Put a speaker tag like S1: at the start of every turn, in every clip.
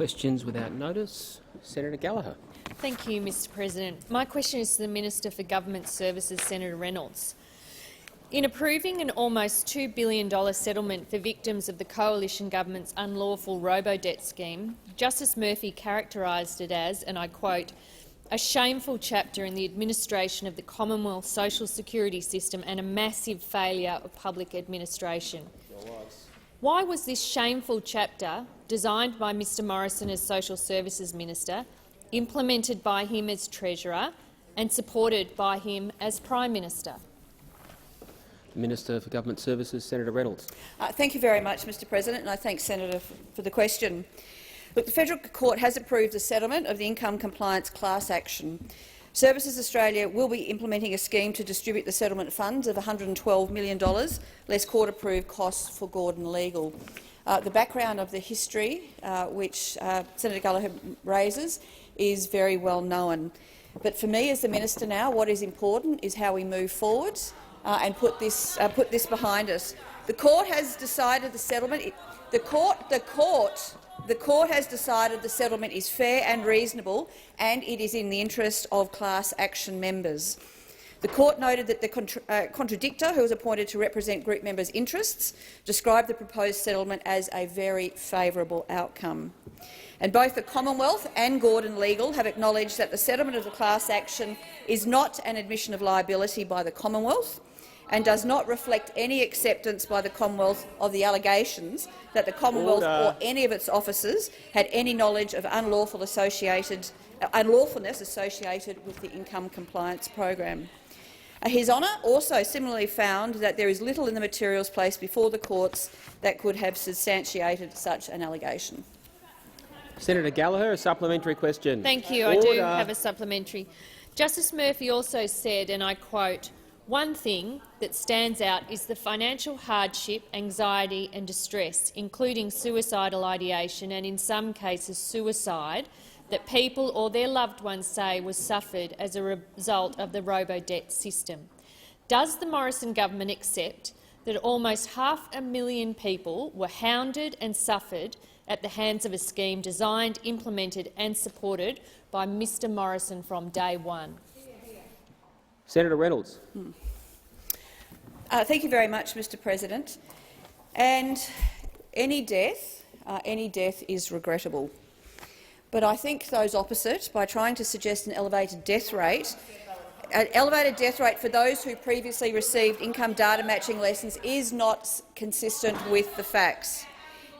S1: Questions without notice. Senator Gallagher.
S2: Thank you, Mr President. My question is to the Minister for Government Services, Senator Reynolds. In approving an almost $2 billion settlement for victims of the Coalition Government's unlawful robo-debt scheme, Justice Murphy characterised it as, and I quote, a shameful chapter in the administration of the Commonwealth social security system and a massive failure of public administration. Why was this shameful chapter, designed by Mr Morrison as Social Services Minister, implemented by him as Treasurer and supported by him as Prime Minister?
S1: Minister for Government Services, Senator Reynolds.
S3: Thank you very much, Mr President, and I thank the Senator for the question. Look, the Federal Court has approved the settlement of the income compliance class action. Services Australia will be implementing a scheme to distribute the settlement funds of $112 million, less court-approved costs for Gordon Legal. The background of the history, which Senator Gallagher raises, is very well known. But for me, as the minister now, what is important is how we move forward and put this behind us. The court has decided the settlement. The court has decided the settlement is fair and reasonable, and it is in the interest of class action members. The court noted that the contradictor, who was appointed to represent group members' interests, described the proposed settlement as a very favourable outcome. And both the Commonwealth and Gordon Legal have acknowledged that the settlement of the class action is not an admission of liability by the Commonwealth and does not reflect any acceptance by the Commonwealth of the allegations that the Commonwealth or any of its officers had any knowledge of unlawfulness associated with the income compliance program. His Honour also similarly found that there is little in the materials placed before the courts that could have substantiated such an allegation.
S1: Senator Gallagher, a supplementary question.
S2: Thank you. I do have a supplementary. Justice Murphy also said, and I quote, one thing that stands out is the financial hardship, anxiety and distress, including suicidal ideation and, in some cases, suicide, that people or their loved ones say was suffered as a result of the robo-debt system. Does the Morrison government accept that almost 500,000 people were hounded and suffered at the hands of a scheme designed, implemented and supported by Mr Morrison from day one?
S1: Senator Reynolds.
S3: Thank you very much, Mr President. And any death is regrettable. But I think those opposite, by trying to suggest an elevated death rate for those who previously received income data matching lessons, is not consistent with the facts.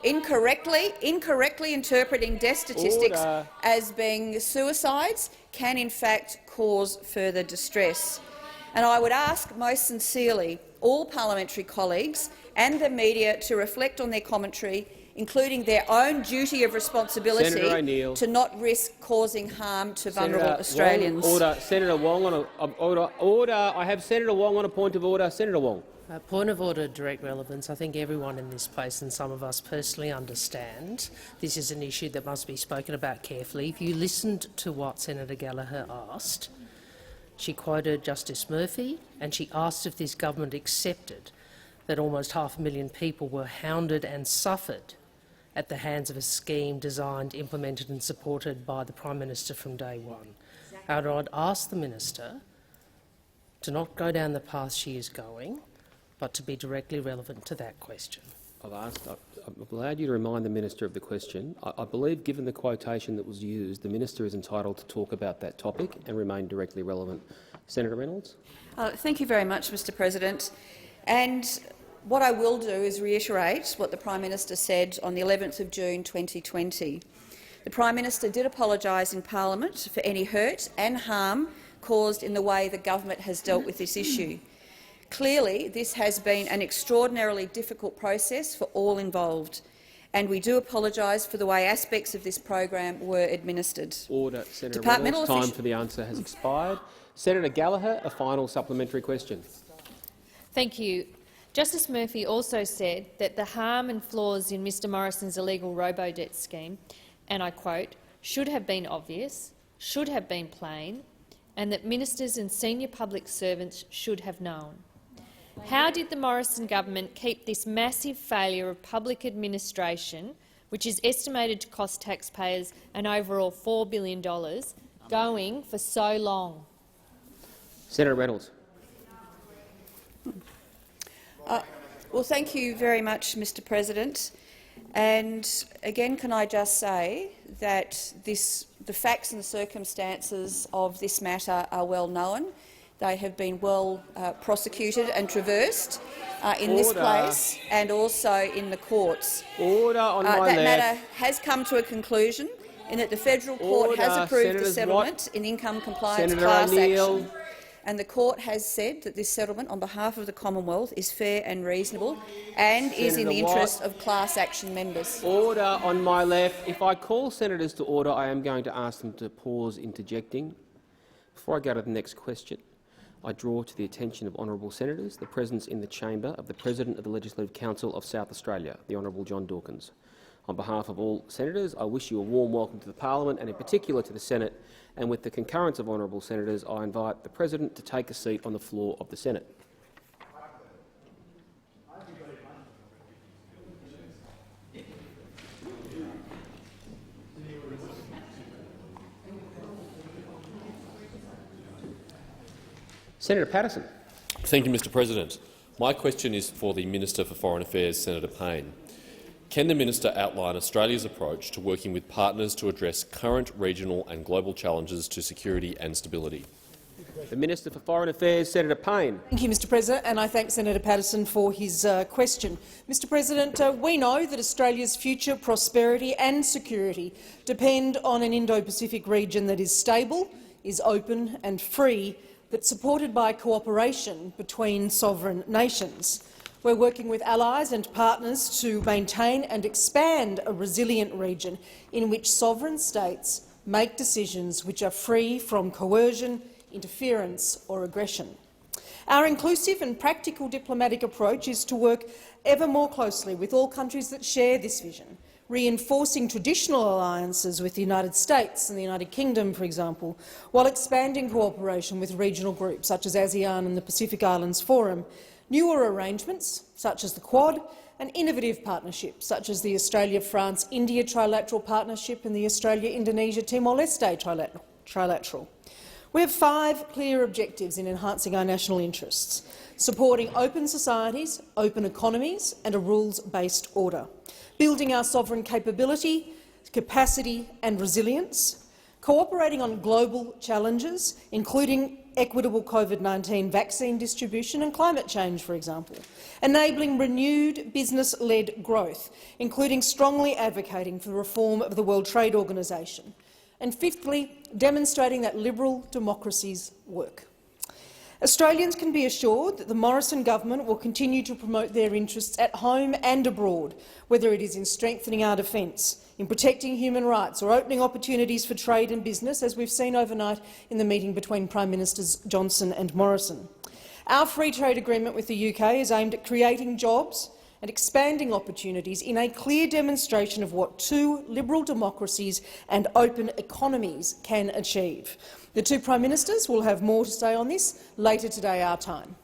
S3: Incorrectly interpreting death statistics as being suicides can in fact cause further distress. And I would ask most sincerely all parliamentary colleagues and the media to reflect on their commentary, including their own duty of responsibility to not risk causing harm to vulnerable Australians.
S1: Order. Senator Wong on order. I have Senator Wong on a point of order. Senator Wong.
S4: Point of order, direct relevance. I think everyone in this place and some of us personally understand this is an issue that must be spoken about carefully. If you listened to what Senator Gallagher asked, she quoted Justice Murphy and she asked if this government accepted that almost 500,000 people were hounded and suffered at the hands of a scheme designed, implemented and supported by the Prime Minister from day one. I'd ask the Minister to not go down the path she is going, but to be directly relevant to that question.
S1: I've allowed you to remind the Minister of the question. I believe, given the quotation that was used, the Minister is entitled to talk about that topic and remain directly relevant. Senator Reynolds.
S3: Thank you very much, Mr President. And what I will do is reiterate what the Prime Minister said on the 11th of June 2020. The Prime Minister did apologise in Parliament for any hurt and harm caused in the way the government has dealt with this issue. Clearly, this has been an extraordinarily difficult process for all involved, and we do apologise for the way aspects of this program were administered.
S1: Order. Senator Reynolds, time for the answer has expired. Senator Gallagher, a final supplementary question.
S2: Thank you. Justice Murphy also said that the harm and flaws in Mr Morrison's illegal robo-debt scheme, and I quote, should have been obvious, should have been plain, and that ministers and senior public servants should have known. How did the Morrison government keep this massive failure of public administration which is estimated to cost taxpayers an overall $4 billion, going for so long?
S1: Senator Reynolds.
S3: Well, thank you very much, Mr. President. And again, can I just say that the facts and the circumstances of this matter are well known. They have been well prosecuted and traversed in this place and also in the courts.
S1: Order on my
S3: that
S1: left.
S3: matter has come to a conclusion in that the federal court has approved the settlement in income compliance
S1: Senator
S3: class
S1: O'Neill.
S3: action. And the court has said that this settlement on behalf of the Commonwealth is fair and reasonable and is in the interest of class action members.
S1: Order on my left. If I call senators to order, I am going to ask them to pause interjecting. Before I go to the next question, I draw to the attention of honourable senators the presence in the chamber of the President of the Legislative Council of South Australia, the Honourable John Dawkins. On behalf of all senators, I wish you a warm welcome to the Parliament and in particular to the Senate, and with the concurrence of honourable senators, I invite the President to take a seat on the floor of the Senate. Senator Patterson.
S5: Thank you, Mr. President. My question is for the Minister for Foreign Affairs, Senator Payne. Can the minister outline Australia's approach to working with partners to address current regional and global challenges to security and stability?
S1: The Minister for Foreign Affairs, Senator Payne.
S6: Thank you, Mr. President, and I thank Senator Patterson for his question. Mr. President, we know that Australia's future prosperity and security depend on an Indo-Pacific region that is stable, is open and free, that's supported by cooperation between sovereign nations. We're working with allies and partners to maintain and expand a resilient region in which sovereign states make decisions which are free from coercion, interference or aggression. Our inclusive and practical diplomatic approach is to work ever more closely with all countries that share this vision, reinforcing traditional alliances with the United States and the United Kingdom, for example, while expanding cooperation with regional groups such as ASEAN and the Pacific Islands Forum, newer arrangements such as the Quad, and innovative partnerships such as the Australia-France-India trilateral partnership and the Australia-Indonesia-Timor-Leste trilateral. We have 5 clear objectives in enhancing our national interests: supporting open societies, open economies and a rules-based order, building our sovereign capability, capacity and resilience, cooperating on global challenges, including equitable COVID-19 vaccine distribution and climate change, for example, enabling renewed business-led growth, including strongly advocating for reform of the World Trade Organisation, and fifthly, demonstrating that liberal democracies work. Australians can be assured that the Morrison government will continue to promote their interests at home and abroad, whether it is in strengthening our defence, in protecting human rights or opening opportunities for trade and business, as we've seen overnight in the meeting between Prime Ministers Johnson and Morrison. Our free trade agreement with the UK is aimed at creating jobs and expanding opportunities in a clear demonstration of what 2 liberal democracies and open economies can achieve. The 2 Prime Ministers will have more to say on this later today, our time.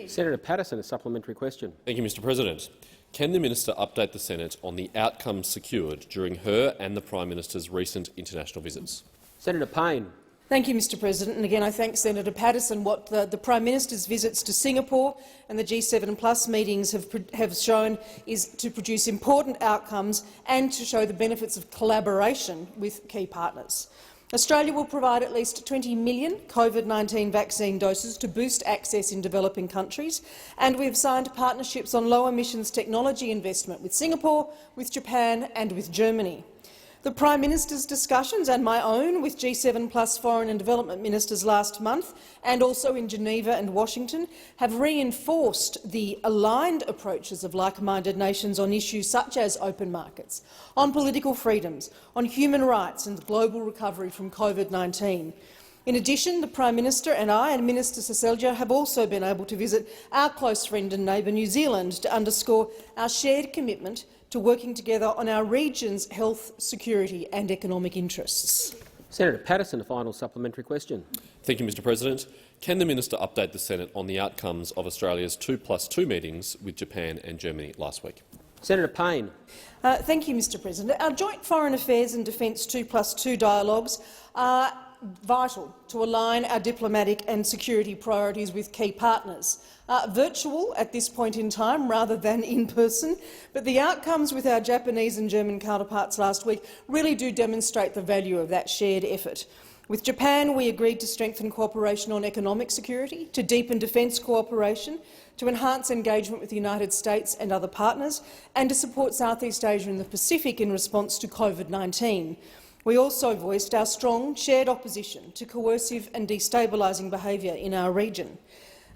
S1: Senator Patterson, a supplementary question.
S5: Thank you, Mr. President. Can the minister update the Senate on the outcomes secured during her and the Prime Minister's recent international visits?
S1: Senator Payne.
S6: Thank you, Mr. President. And again, I thank Senator Patterson. What the Prime Minister's visits to Singapore and the G7+ meetings have shown is to produce important outcomes and to show the benefits of collaboration with key partners. Australia will provide at least 20 million COVID-19 vaccine doses to boost access in developing countries, and we have signed partnerships on low-emissions technology investment with Singapore, with Japan and with Germany. The Prime Minister's discussions and my own with G7+ foreign and development ministers last month, and also in Geneva and Washington, have reinforced the aligned approaches of like-minded nations on issues such as open markets, on political freedoms, on human rights and global recovery from COVID-19. In addition, the Prime Minister and I and Minister Seselja have also been able to visit our close friend and neighbour New Zealand to underscore our shared commitment to working together on our region's health, security and economic interests.
S1: Senator Patterson, a final supplementary question.
S5: Thank you, Mr. President. Can the minister update the Senate on the outcomes of Australia's 2+2 meetings with Japan and Germany last week?
S1: Senator Payne.
S6: Thank you, Mr President. Our joint foreign affairs and defence 2+2 dialogues are vital to align our diplomatic and security priorities with key partners. Virtual at this point in time rather than in person, but the outcomes with our Japanese and German counterparts last week really do demonstrate the value of that shared effort. With Japan, we agreed to strengthen cooperation on economic security, to deepen defence cooperation, to enhance engagement with the United States and other partners, and to support Southeast Asia and the Pacific in response to COVID-19. We also voiced our strong shared opposition to coercive and destabilising behaviour in our region.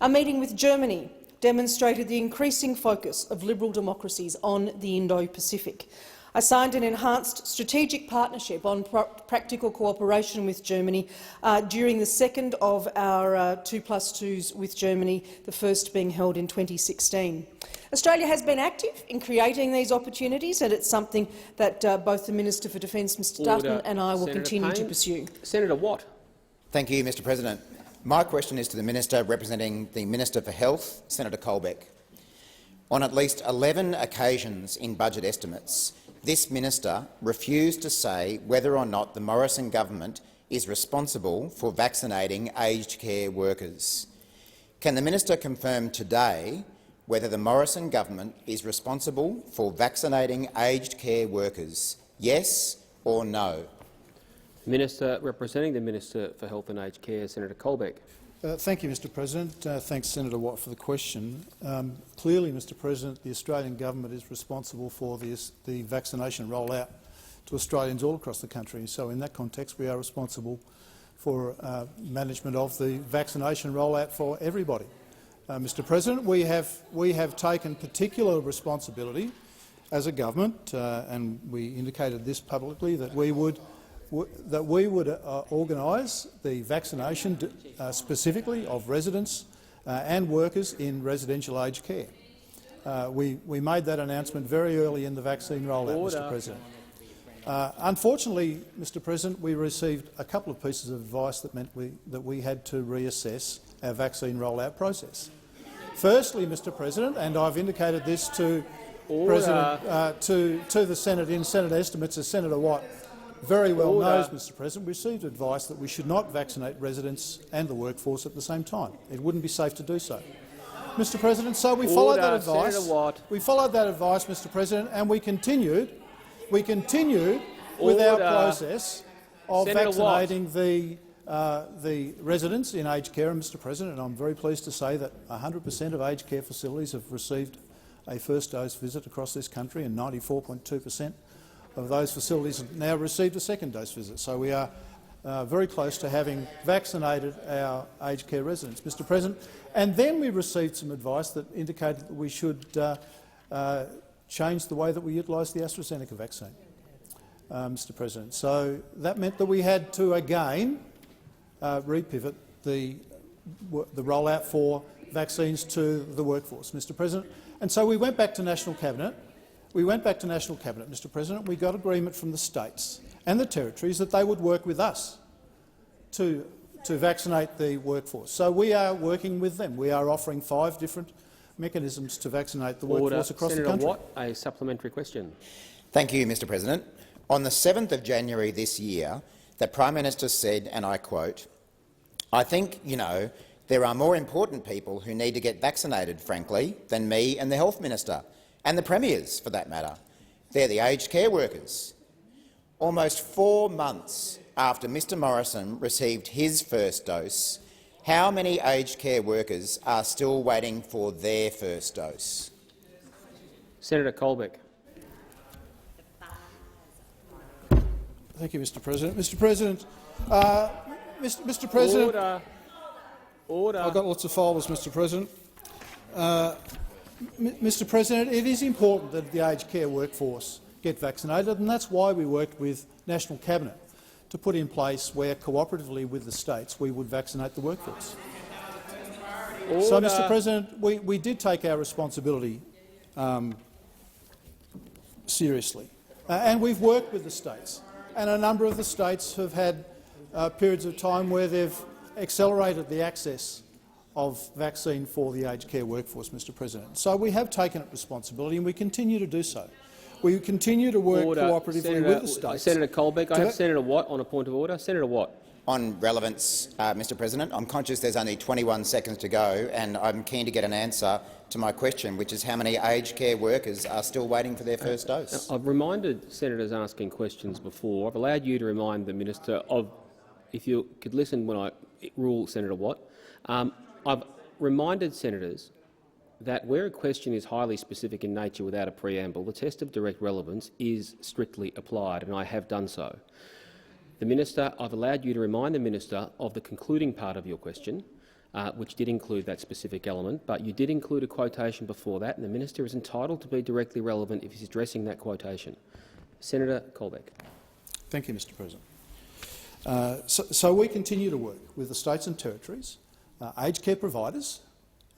S6: Our meeting with Germany demonstrated the increasing focus of liberal democracies on the Indo-Pacific. I signed an enhanced strategic partnership on practical cooperation with Germany during the second of our 2+2s with Germany, the first being held in 2016. Australia has been active in creating these opportunities, and it's something that both the Minister for Defence, Mr Dutton, and I will continue to pursue.
S1: Senator Watt.
S7: Thank you, Mr President. My question is to the Minister representing the Minister for Health, Senator Colbeck. On at least 11 occasions in budget estimates, this minister refused to say whether or not the Morrison government is responsible for vaccinating aged care workers. Can the minister confirm today whether the Morrison government is responsible for vaccinating aged care workers? Yes or no?
S1: Minister representing the Minister for Health and Aged Care, Senator Colbeck.
S8: Thank you, Mr President. Thanks, Senator Watt, for the question. Clearly, Mr President, the Australian government is responsible for the vaccination rollout to Australians all across the country. So in that context, we are responsible for management of the vaccination rollout for everybody. Mr President, we have taken particular responsibility as a government, and we indicated this publicly, that we would organise the vaccination specifically of residents and workers in residential aged care. We made that announcement very early in the vaccine rollout, Mr President. Unfortunately, Mr President, we received a couple of pieces of advice that meant that we had to reassess our vaccine rollout process. Firstly, Mr President, and I've indicated this to the Senate in Senate estimates, as Senator Watt very well knows, Mr President, we received advice that we should not vaccinate residents and the workforce at the same time. It wouldn't be safe to do so, Mr President. So we followed that advice. We followed that advice, Mr President, and we continued with our process of vaccinating the residents in aged care. And Mr President, and I'm very pleased to say that 100% of aged care facilities have received a first dose visit across this country, and 94.2% of those facilities have now received a second dose visit. So we are very close to having vaccinated our aged care residents, Mr President. And then we received some advice that indicated that we should change the way that we utilise the AstraZeneca vaccine, Mr President. So that meant that we had to again repivot the rollout for vaccines to the workforce, Mr President. And so we went back to National Cabinet. Mr President. We got agreement from the states and the territories that they would work with us to vaccinate the workforce. So we are working with them. We are offering 5 different mechanisms to vaccinate the workforce across the country.
S1: Senator Watt, a supplementary question.
S7: Thank you, Mr President. On the 7th of January this year, the Prime Minister said, and I quote, "I think, there are more important people who need to get vaccinated, frankly, than me and the Health Minister. And the premiers, for that matter. They're the aged care workers." Almost 4 months after Mr Morrison received his first dose, how many aged care workers are still waiting for their first dose?
S1: Senator Colbeck.
S8: Thank you, Mr President. Mr President, Mr President,
S1: Order.
S8: I've got lots of folders, Mr President. Mr President, it is important that the aged care workforce get vaccinated, and that's why we worked with National Cabinet to put in place where, cooperatively with the states, we would vaccinate the workforce. So, Mr President, we did take our responsibility seriously, and we've worked with the states. And a number of the states have had periods of time where they've accelerated the access of vaccine for the aged care workforce, Mr President. So we have taken up responsibility and we continue to do so. We continue to work cooperatively with the states.
S1: Senator Colbeck, I have Senator Watt on a point of order. Senator Watt.
S7: On relevance, Mr President, I'm conscious there's only 21 seconds to go, and I'm keen to get an answer to my question, which is how many aged care workers are still waiting for their first dose.
S1: I've reminded senators asking questions before. I've allowed you to remind the minister of, if you could listen when I rule Senator Watt, I've reminded senators that where a question is highly specific in nature without a preamble, the test of direct relevance is strictly applied, and I have done so. The minister, I've allowed you to remind the minister of the concluding part of your question, which did include that specific element, but you did include a quotation before that, and the minister is entitled to be directly relevant if he's addressing that quotation. Senator Colbeck.
S8: Thank you, Mr President. So we continue to work with the states and territories, aged care providers,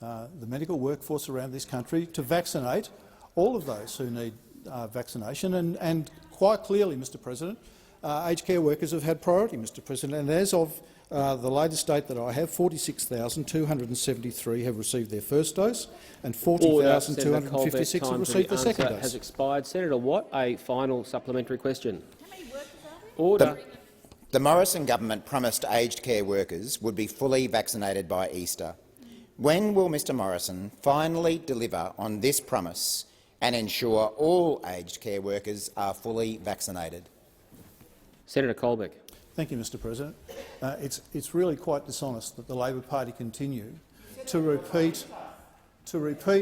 S8: the medical workforce around this country to vaccinate all of those who need vaccination, and quite clearly, Mr President, aged care workers have had priority, Mr President, and as of the latest date that I have, 46,273 have received their first dose and 40,256 have received their second dose.
S1: Has expired. Senator Watt, a final supplementary question. Order.
S7: The Morrison government promised aged care workers would be fully vaccinated by Easter. When will Mr Morrison finally deliver on this promise and ensure all aged care workers are fully vaccinated?
S1: Senator Colbeck.
S8: Thank you, Mr President. It's really quite dishonest that the Labor Party continue to repeat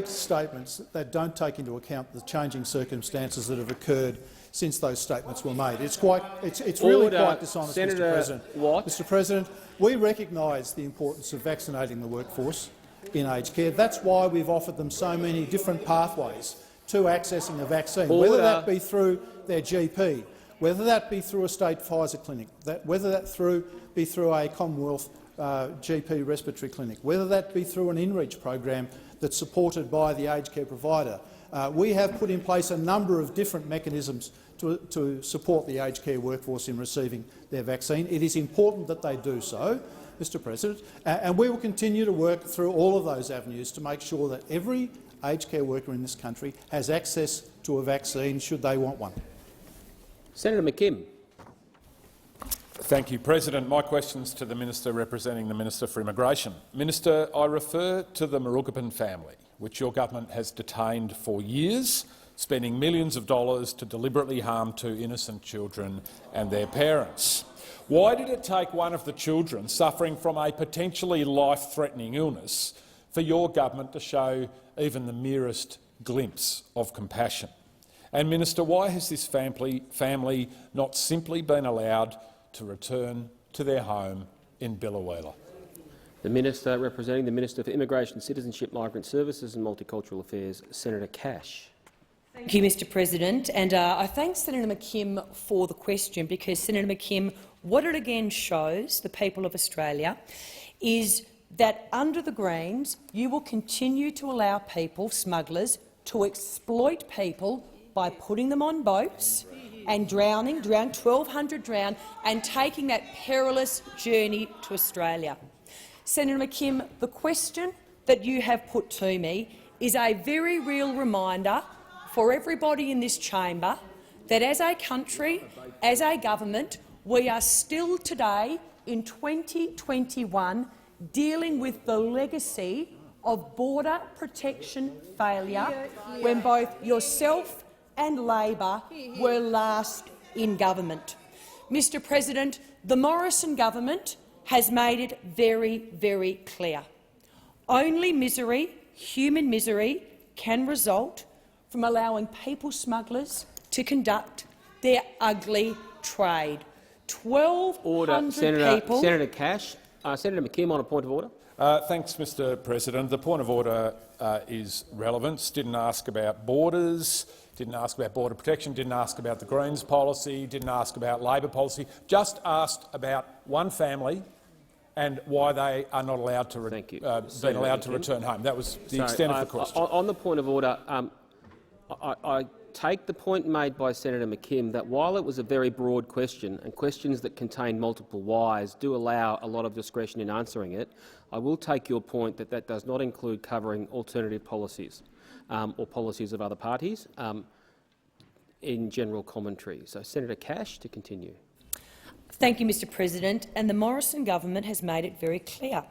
S8: statements that don't take into account the changing circumstances that have occurred since those statements were made. It's really quite dishonest,
S1: Senator
S8: Mr President.
S1: Watt.
S8: Mr President, we recognise the importance of vaccinating the workforce in aged care. That's why we've offered them so many different pathways to accessing a vaccine, whether that be through their GP, whether that be through a state Pfizer clinic, whether that be through a Commonwealth GP respiratory clinic, whether that be through an InReach program that's supported by the aged care provider. We have put in place a number of different mechanisms to support the aged care workforce in receiving their vaccine. It is important that they do so, Mr President, and we will continue to work through all of those avenues to make sure that every aged care worker in this country has access to a vaccine should they want one.
S1: Senator McKim.
S9: Thank you, President. My question is to the Minister representing the Minister for Immigration. Minister, I refer to the Marookapan family, which your government has detained for years, spending millions of dollars to deliberately harm two innocent children and their parents. Why did it take one of the children suffering from a potentially life-threatening illness for your government to show even the merest glimpse of compassion? And, Minister, why has this family not simply been allowed to return to their home in Biloela?
S1: The Minister representing the Minister for Immigration, Citizenship, Migrant Services and Multicultural Affairs, Senator Cash.
S10: Thank you, Mr President. And I thank Senator McKim for the question, because, Senator McKim, what it again shows the people of Australia is that under the Greens you will continue to allow people, smugglers, to exploit people by putting them on boats and drowning 1,200 drown, and taking that perilous journey to Australia. Senator McKim, the question that you have put to me is a very real reminder for everybody in this chamber that as a country, as a government, we are still today in 2021 dealing with the legacy of border protection failure when both yourself and Labor were last in government. Mr President, the Morrison government has made it very, very clear. Only misery, human misery, can result from allowing people smugglers to conduct their ugly trade. 1,200 people—
S1: Senator Cash. Senator McKim on a point of order.
S9: Thanks, Mr President. The point of order is relevance. Didn't ask about borders, didn't ask about border protection, didn't ask about the Greens policy, didn't ask about Labor policy, just asked about one family and why they are not allowed to return home. That was the extent of the question.
S1: On the point of order, I take the point made by Senator McKim that while it was a very broad question and questions that contain multiple whys do allow a lot of discretion in answering it, I will take your point that that does not include covering alternative policies or policies of other parties in general commentary. So, Senator Cash, to continue.
S10: Thank you, Mr President. And the Morrison government has made it very clear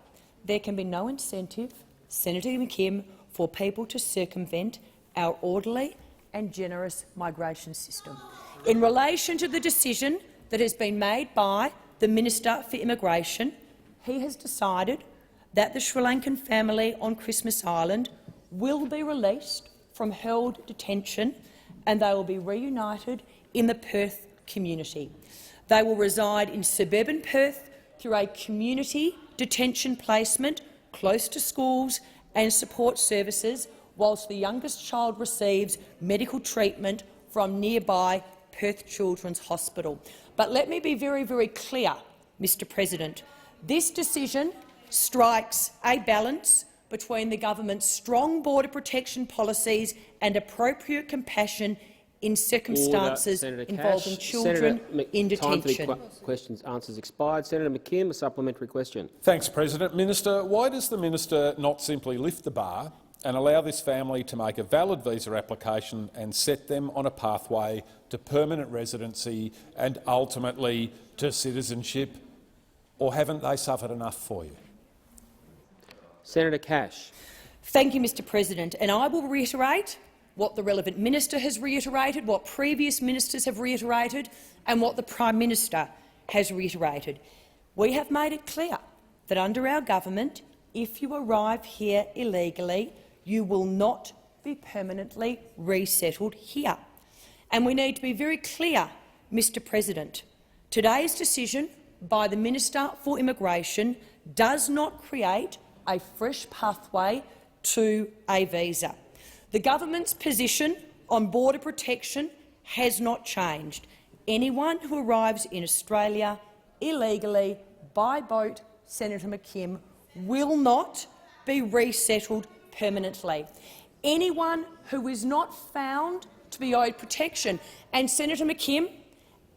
S10: there can be no incentive, Senator McKim, for people to circumvent our orderly and generous migration system. In relation to the decision that has been made by the Minister for Immigration, he has decided that the Sri Lankan family on Christmas Island will be released from held detention and they will be reunited in the Perth community. They will reside in suburban Perth through a community detention placement close to schools and support services, whilst the youngest child receives medical treatment from nearby Perth Children's Hospital. But let me be very, very clear, Mr President. This decision strikes a balance between the government's strong border protection policies and appropriate compassion in circumstances involving children in detention.
S1: Time for the questions answers expired. Senator McKim, a supplementary question.
S9: Thanks, President. Minister, why does the minister not simply lift the bar and allow this family to make a valid visa application and set them on a pathway to permanent residency and ultimately to citizenship? Or haven't they suffered enough for you?
S1: Senator Cash.
S10: Thank you, Mr President. And I will reiterate what the relevant minister has reiterated, what previous ministers have reiterated and what the Prime Minister has reiterated. We have made it clear that under our government, if you arrive here illegally, you will not be permanently resettled here. And we need to be very clear, Mr President. Today's decision by the Minister for Immigration does not create a fresh pathway to a visa. The government's position on border protection has not changed. Anyone who arrives in Australia illegally by boat, Senator McKim, will not be resettled permanently. Anyone who is not found to be owed protection, and Senator McKim,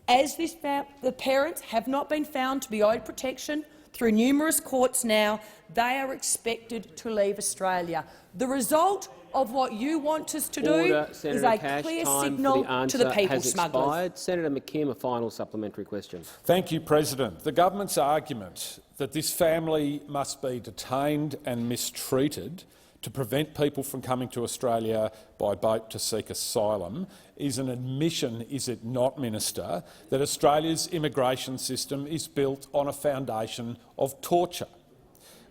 S10: as the parents have not been found to be owed protection through numerous courts now, they are expected to leave Australia. The result of what you want us to do is a clear signal to the people smugglers.
S1: Senator McKim, a final supplementary question.
S9: Thank you, President. The government's argument that this family must be detained and mistreated to prevent people from coming to Australia by boat to seek asylum is an admission, is it not, Minister, that Australia's immigration system is built on a foundation of torture.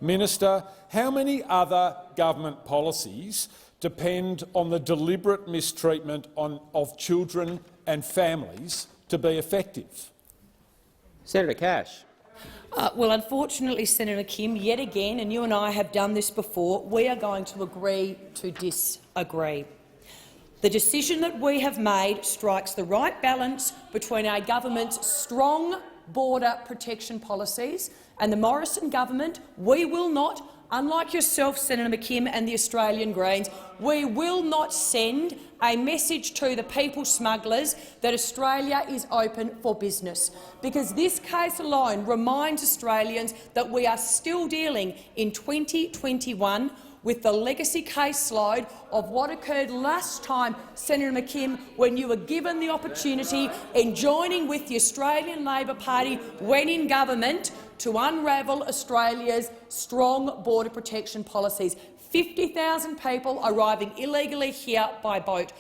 S9: Minister, how many other government policies depend on the deliberate mistreatment of children and families to be effective?
S1: Senator Cash.
S10: Well, unfortunately, Senator Kim, yet again, and you and I have done this before, we are going to agree to disagree. The decision that we have made strikes the right balance between our government's strong border protection policies and the Morrison government. We will not, unlike yourself, Senator McKim and the Australian Greens, we will not send a message to the people smugglers that Australia is open for business, because this case alone reminds Australians that we are still dealing in 2021 with the legacy caseload of what occurred last time, Senator McKim, when you were given the opportunity in joining with the Australian Labor Party when in government to unravel Australia's strong border protection policies. 50,000 people arriving illegally here by boat.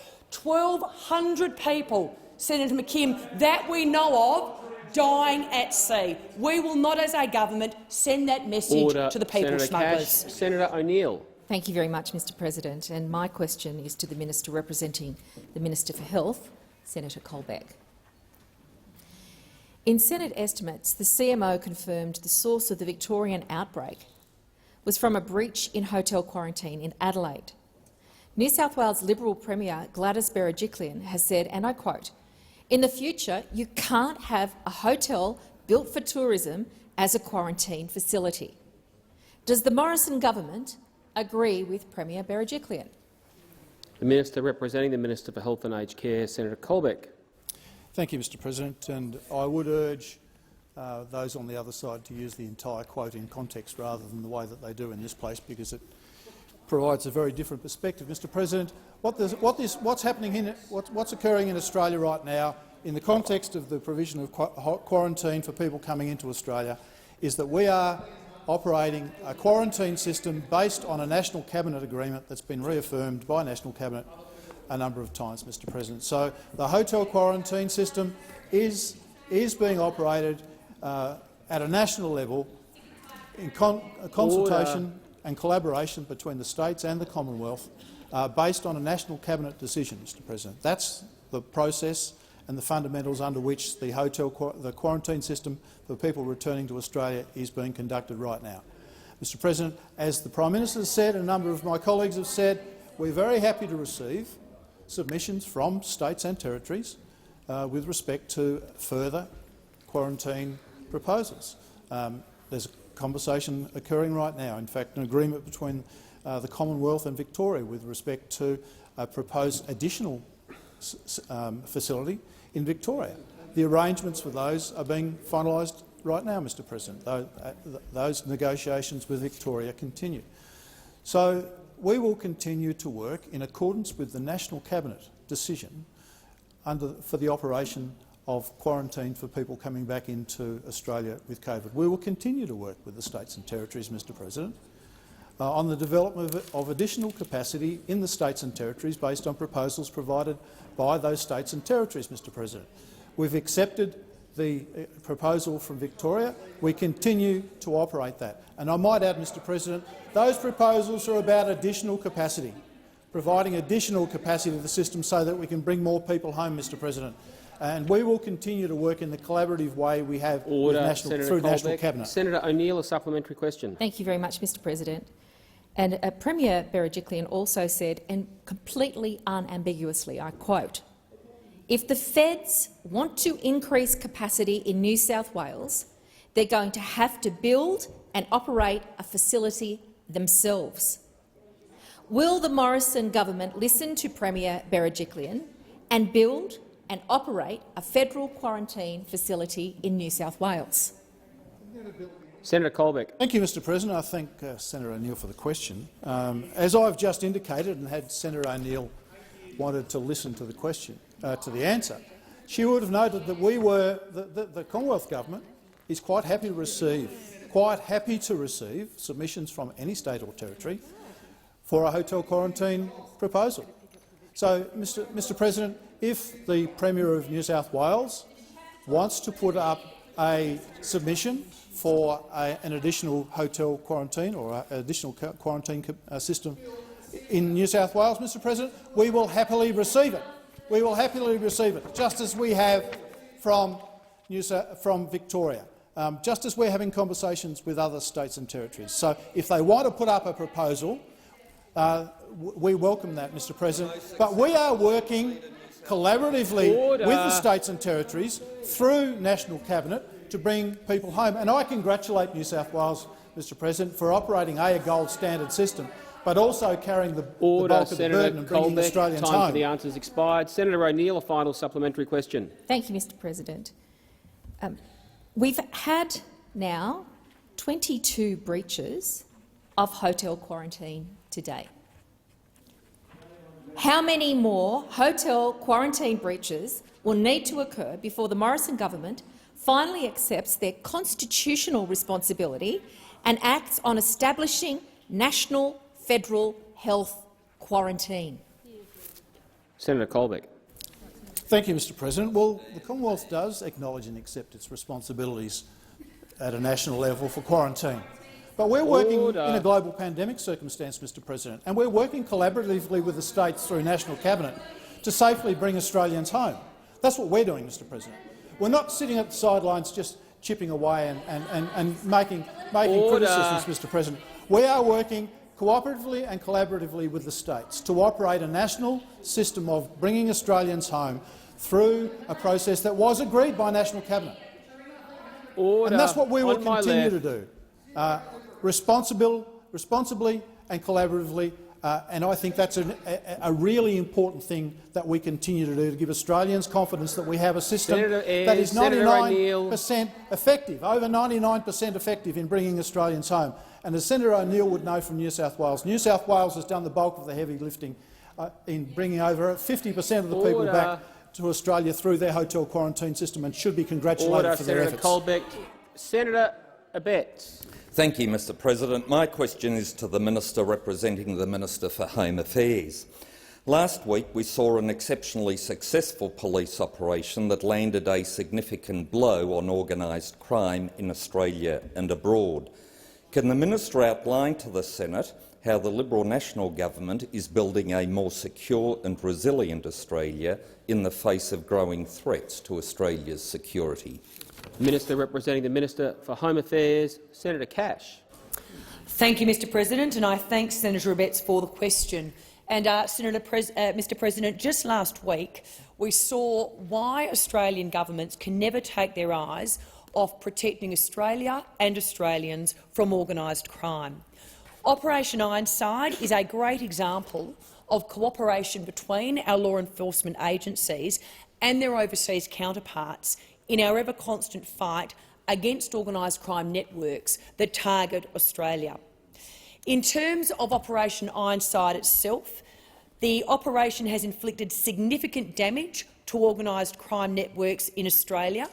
S10: 1,200 people, Senator McKim, that we know of, dying at sea. We will not, as a government, send that message to the people smugglers.
S1: Senator O'Neill.
S11: Thank you very much, Mr President. And my question is to the Minister representing the Minister for Health, Senator Colbeck. In Senate estimates, the CMO confirmed the source of the Victorian outbreak was from a breach in hotel quarantine in Adelaide. New South Wales Liberal Premier Gladys Berejiklian has said, and I quote, "In the future, you can't have a hotel built for tourism as a quarantine facility." Does the Morrison government agree with Premier Berejiklian?
S1: The Minister representing the Minister for Health and Aged Care, Senator Colbeck.
S8: Thank you, Mr President. And I would urge those on the other side to use the entire quote in context rather than the way that they do in this place, because it provides a very different perspective. Mr President, what's occurring in Australia right now in the context of the provision of quarantine for people coming into Australia is that we are operating a quarantine system based on a National Cabinet agreement that's been reaffirmed by National Cabinet a number of times, Mr President. So the hotel quarantine system is being operated at a national level in consultation and collaboration between the states and the Commonwealth based on a National Cabinet decision, Mr President. That's the process and the fundamentals under which the quarantine system for people returning to Australia is being conducted right now. Mr President, as the Prime Minister has said and a number of my colleagues have said, we're very happy to receive submissions from states and territories with respect to further quarantine proposals. There's a conversation occurring right now, in fact an agreement between the Commonwealth and Victoria with respect to a proposed additional facility in Victoria. The arrangements for those are being finalised right now, Mr President. Those negotiations with Victoria continue. So we will continue to work in accordance with the National Cabinet decision for the operation of quarantine for people coming back into Australia with COVID. We will continue to work with the states and territories, Mr President, on the development of additional capacity in the states and territories based on proposals provided by those states and territories, Mr President. We've accepted the proposal from Victoria. We continue to operate that. And I might add, Mr President, those proposals are about additional capacity, providing additional capacity to the system so that we can bring more people home, Mr President. And we will continue to work in the collaborative way we have through National Cabinet.
S1: Senator O'Neill, a supplementary question.
S11: Thank you very much, Mr President. And Premier Berejiklian also said, and completely unambiguously, I quote, "If the feds want to increase capacity in New South Wales, they're going to have to build and operate a facility themselves." Will the Morrison government listen to Premier Berejiklian and build and operate a federal quarantine facility in New South Wales?
S1: Senator Colbeck.
S8: Thank you, Mr President. I thank Senator O'Neill for the question. As I've just indicated, and had Senator O'Neill wanted to listen to the question, to the answer, she would have noted that the Commonwealth Government is quite happy to receive submissions from any state or territory for a hotel quarantine proposal. So, Mr President, if the Premier of New South Wales wants to put up a submission for an additional hotel quarantine or an additional quarantine system in New South Wales, Mr President, we will happily receive it. We will happily receive it, just as we have from Victoria, just as we're having conversations with other states and territories. So if they want to put up a proposal, we welcome that, Mr President. But we are working collaboratively with the states and territories through National Cabinet to bring people home. And I congratulate New South Wales, Mr President, for operating a gold standard system, but also carrying the bulk of the burden of bringing Australians home.
S1: Time for the answers expired. Senator O'Neill, a final supplementary question.
S11: Thank you, Mr President. We've had now 22 breaches of hotel quarantine today. How many more hotel quarantine breaches will need to occur before the Morrison government finally accepts their constitutional responsibility and acts on establishing national federal health quarantine?
S1: Senator Colbeck.
S8: Thank you, Mr President. Well, the Commonwealth does acknowledge and accept its responsibilities at a national level for quarantine. But we're working in a global pandemic circumstance, Mr President, and we're working collaboratively with the states through National Cabinet to safely bring Australians home. That's what we're doing, Mr President. We're not sitting at the sidelines just chipping away and making criticisms, Mr President. We are working cooperatively and collaboratively with the states to operate a national system of bringing Australians home through a process that was agreed by National Cabinet. And that's what we will continue to do, responsibly and collaboratively, and I think that's a really important thing that we continue to do to give Australians confidence that we have a system that is 99% effective, over 99% effective in bringing Australians home. And as Senator O'Neill would know from New South Wales has done the bulk of the heavy lifting in bringing over 50% of the people back to Australia through their hotel quarantine system and should be congratulated for their efforts.
S1: Colbeck. Senator Abetz.
S12: Thank you, Mr President. My question is to the Minister representing the Minister for Home Affairs. Last week we saw an exceptionally successful police operation that landed a significant blow on organised crime in Australia and abroad. Can the Minister outline to the Senate how the Liberal National Government is building a more secure and resilient Australia in the face of growing threats to Australia's security?
S1: Minister representing the Minister for Home Affairs, Senator Cash.
S10: Thank you, Mr President, and I thank Senator Abetz for the question. And Mr President, just last week we saw why Australian governments can never take their eyes off protecting Australia and Australians from organised crime. Operation Ironside is a great example of cooperation between our law enforcement agencies and their overseas counterparts in our ever-constant fight against organised crime networks that target Australia. In terms of Operation Ironside itself, the operation has inflicted significant damage to organised crime networks in Australia.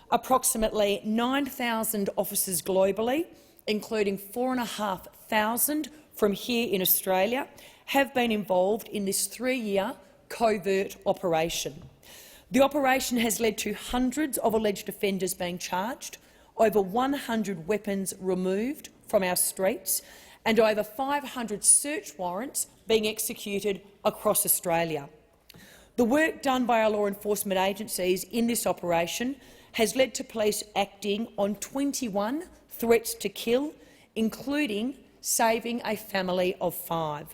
S10: Approximately 9,000 officers globally, including 4,500 from here in Australia, have been involved in this 3-year covert operation. The operation has led to hundreds of alleged offenders being charged, over 100 weapons removed from our streets, and over 500 search warrants being executed across Australia. The work done by our law enforcement agencies in this operation has led to police acting on 21 threats to kill, including saving a family of 5.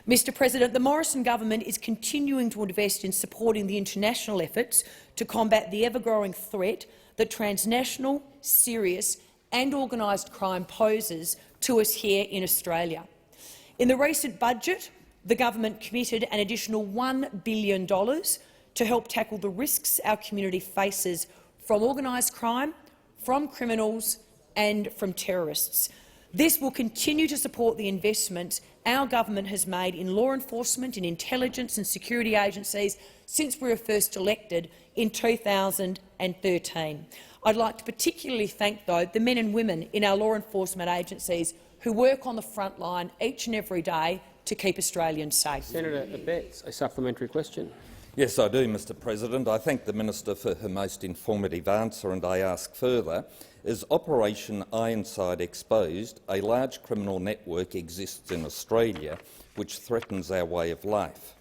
S10: Mr President, the Morrison government is continuing to invest in supporting the international efforts to combat the ever-growing threat that transnational, serious and organised crime poses to us here in Australia. In the recent budget, the government committed an additional $1 billion to help tackle the risks our community faces from organised crime, from criminals and from terrorists. This will continue to support the investment our government has made in law enforcement, in intelligence and security agencies since we were first elected in 2013. I'd like to particularly thank, though, the men and women in our law enforcement agencies who work on the front line each and every day to keep Australians safe.
S1: Senator Abetz, a supplementary question.
S12: Yes, I do, Mr President. I thank the Minister for her most informative answer, and I ask further, as Operation Ironside exposed, a large criminal network exists in Australia which threatens our way of life.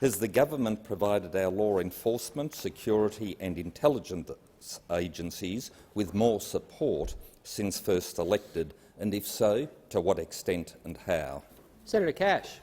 S12: Has the government provided our law enforcement, security and intelligence agencies with more support since first elected, and if so, to what extent and how?
S1: Senator Cash.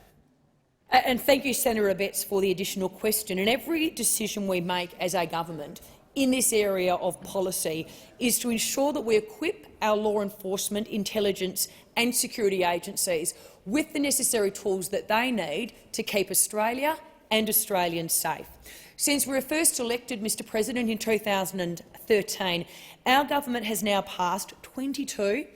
S10: And thank you, Senator Abetz, for the additional question. And every decision we make as a government in this area of policy is to ensure that we equip our law enforcement, intelligence and security agencies with the necessary tools that they need to keep Australia and Australians safe. Since we were first elected, Mr President, in 2013, our government has now passed 22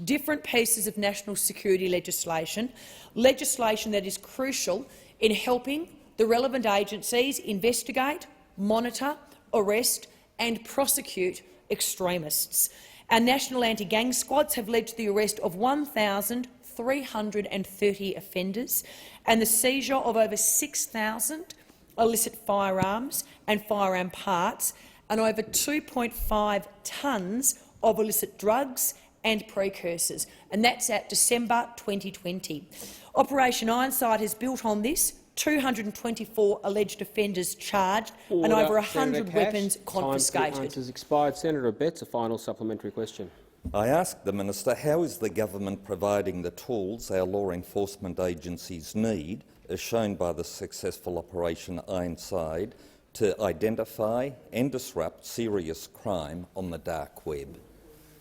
S10: different pieces of national security legislation that is crucial in helping the relevant agencies investigate, monitor, arrest and prosecute extremists. Our national anti-gang squads have led to the arrest of 1,330 offenders and the seizure of over 6,000 illicit firearms and firearm parts and over 2.5 tonnes of illicit drugs and precursors, and that's at December 2020. Operation Ironside has built on this, 224 alleged offenders charged and over 100 weapons confiscated.
S1: Time has expired. Senator Abetz, a final supplementary question.
S12: I ask the Minister, how is the government providing the tools our law enforcement agencies need, as shown by the successful Operation Ironside, to identify and disrupt serious crime on the dark web?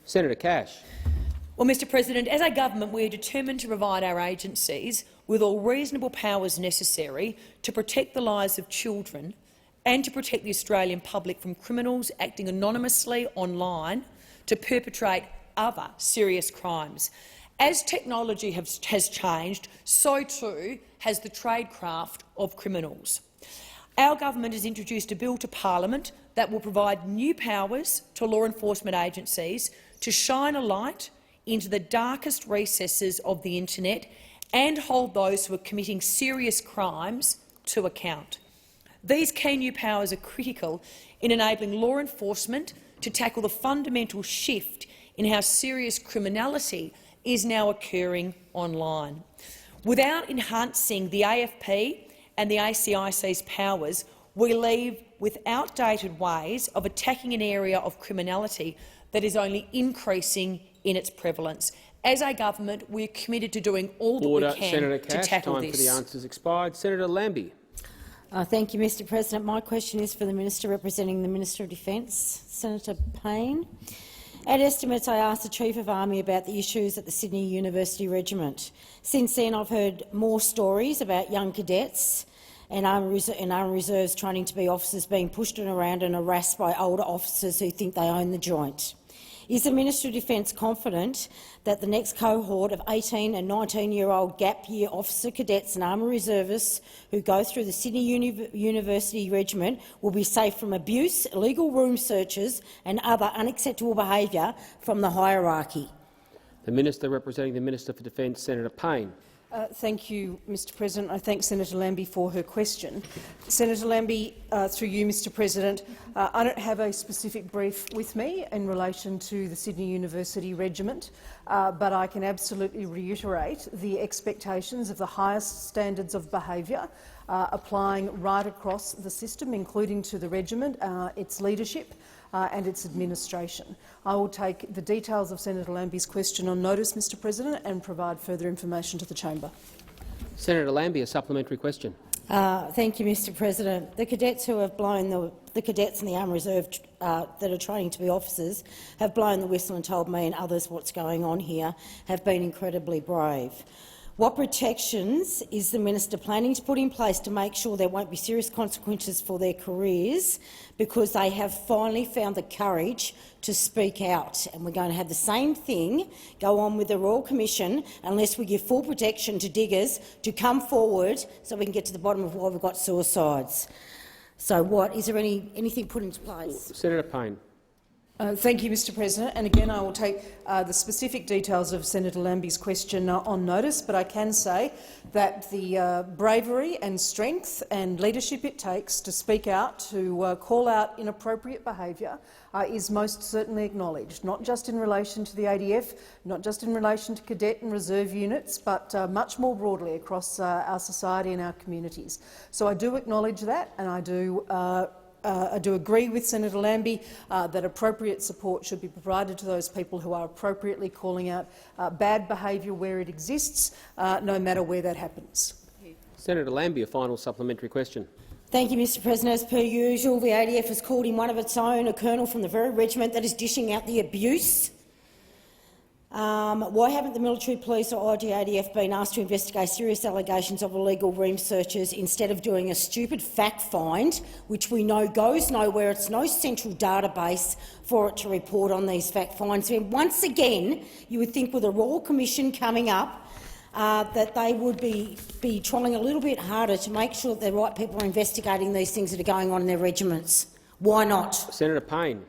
S1: Senator Cash.
S10: Well, Mr President, as a government, we are determined to provide our agencies with all reasonable powers necessary to protect the lives of children and to protect the Australian public from criminals acting anonymously online to perpetrate other serious crimes. As technology has changed, so too has the tradecraft of criminals. Our government has introduced a bill to Parliament that will provide new powers to law enforcement agencies to shine a light into the darkest recesses of the internet and hold those who are committing serious crimes to account. These key new powers are critical in enabling law enforcement to tackle the fundamental shift in how serious criminality is now occurring online. Without enhancing the AFP and the ACIC's powers, we leave with outdated ways of attacking an area of criminality that is only increasing in its prevalence. As a government, we are committed to doing all that we can
S1: Senator Cash,
S10: to tackle
S1: time
S10: this.
S1: for the answers expired. Senator Lambie.
S13: Thank you, Mr President. My question is for the Minister representing the Minister of Defence, Senator Payne. At estimates, I asked the Chief of Army about the issues at the Sydney University Regiment. Since then, I've heard more stories about young cadets and army reserves training to be officers being pushed around and harassed by older officers who think they own the joint. Is the Minister of Defence confident that the next cohort of 18 and 19-year-old gap-year officer cadets and army reservists who go through the Sydney University Regiment will be safe from abuse, illegal room searches and other unacceptable behaviour from the hierarchy?
S1: The Minister representing the Minister for Defence, Senator Payne.
S6: Thank you, Mr President. I thank Senator Lambie for her question. Senator Lambie, through you, Mr President, I don't have a specific brief with me in relation to the Sydney University Regiment, but I can absolutely reiterate the expectations of the highest standards of behaviour applying right across the system, including to the regiment, its leadership and its administration. I will take the details of Senator Lambie's question on notice, Mr President, and provide further information to the chamber.
S1: Senator Lambie, a supplementary question.
S13: Thank you, Mr President. The cadets who have blown the cadets in the Army Reserve that are training to be officers have blown the whistle and told me and others what's going on here, have been incredibly brave. What protections is the minister planning to put in place to make sure there won't be serious consequences for their careers because they have finally found the courage to speak out? And we're going to have the same thing go on with the Royal Commission unless we give full protection to diggers to come forward so we can get to the bottom of why we've got suicides. So is there anything put into place?
S1: Senator Payne.
S6: Thank you, Mr President. And again, I will take the specific details of Senator Lambie's question on notice, but I can say that the bravery and strength and leadership it takes to speak out, to call out inappropriate behaviour is most certainly acknowledged, not just in relation to the ADF, not just in relation to cadet and reserve units, but much more broadly across our society and our communities. So I do acknowledge that, and I do agree with Senator Lambie that appropriate support should be provided to those people who are appropriately calling out bad behaviour where it exists, no matter where that happens.
S1: Senator Lambie, a final supplementary question.
S13: Thank you, Mr President. As per usual, the ADF has called in one of its own, a colonel from the very regiment that is dishing out the abuse. Why haven't the military police or IGADF been asked to investigate serious allegations of illegal room searches instead of doing a stupid fact find, which we know goes nowhere? It's no central database for it to report on these fact finds. And once again, you would think with a Royal Commission coming up that they would be trying a little bit harder to make sure that the right people are investigating these things that are going on in their regiments. Why not?
S1: Senator Payne.